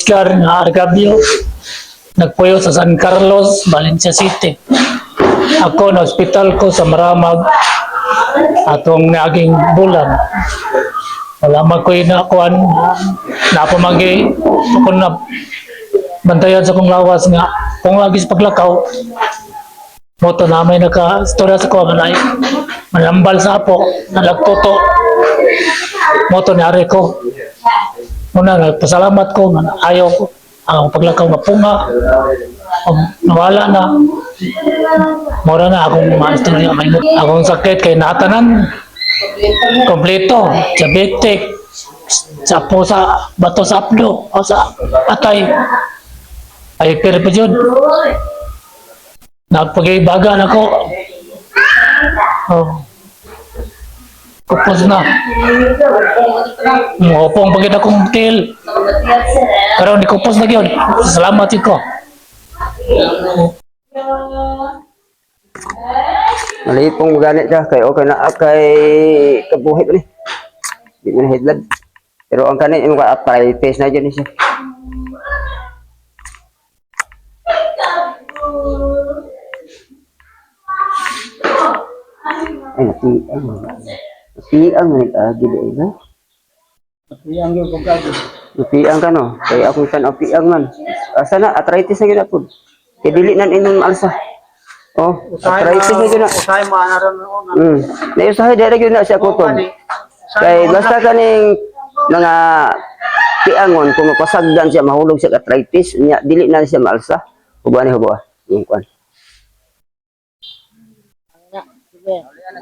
Oscar nga Argabio. Nagpuyo sa San Carlos, Valencia City. Ako na hospital ko sa Maramag atong naging bulan. Wala makoy na kuan na pamagi kung na bantayan sa kong lawas nga kung lagi sa paglakaw moto na may naka-istorya sa ko manay manambal sa apo nalagtoto moto ni ari ko muna nagpasalamat ko nga ayaw ko ang paglakaw nga punga nawala na mura na akong maistorya akong sakit kay natanan kompleto diabetic sapo sa bato sa apdo o sa atay ay pero pa yun nagpag-ibaga na ko oh. Kupos na upong pagin akong til pero di kupos na yun salamat yun ko Malipong ganit ka kay okay na kay kabuhit ni. Di man headlad. Pero ang kanit imo ka apply face na jud siya. Piang ni gid ba? Piang yung pagkado Piang ka no. Kay ako san piang man. Asa na arthritis na gyud pud. Kay dili nan imong alsa. Oh, arthritis na gyud na. usahay mo anaran mo Nausahay dere gyud na siya kuton. Kay basta kaning mga piangon kung mapasagdan siya mahulog siya arthritis nya dili na siya maalsa. Hubo yung kwan.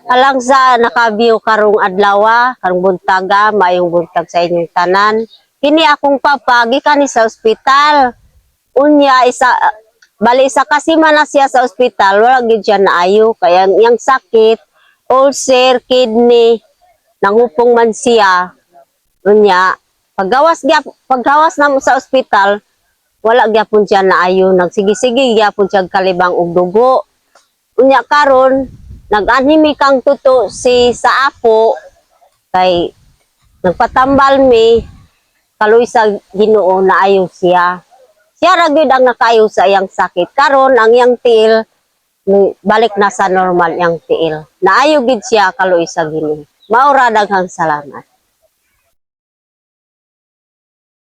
Alang sa nakabiyo karong adlaw, karong buntaga, mayong buntag sa inyong tanan. Kini akong papagi kani sa ospital. Unya bali isa kasi man na siya sa ospital, wala gid siya naayo kaya yang sakit, ulcer, kidney, nangupong man siya. Unya paggawas na mo sa ospital, wala gyapon siya naayo, nagsigi-sige gyapon siya kalibang og dugo. Unya karon nag-anhimi kang tuto sa apo kay nagpatambal mi kaluy sa Ginoo naayo siya. Siya ra gyud ang nakaayo sa iyang sakit. Karon ang iyang tiil balik na sa normal yang tiil. Naayo gid siya kaluy sa Ginoo. Maura daghang salamat.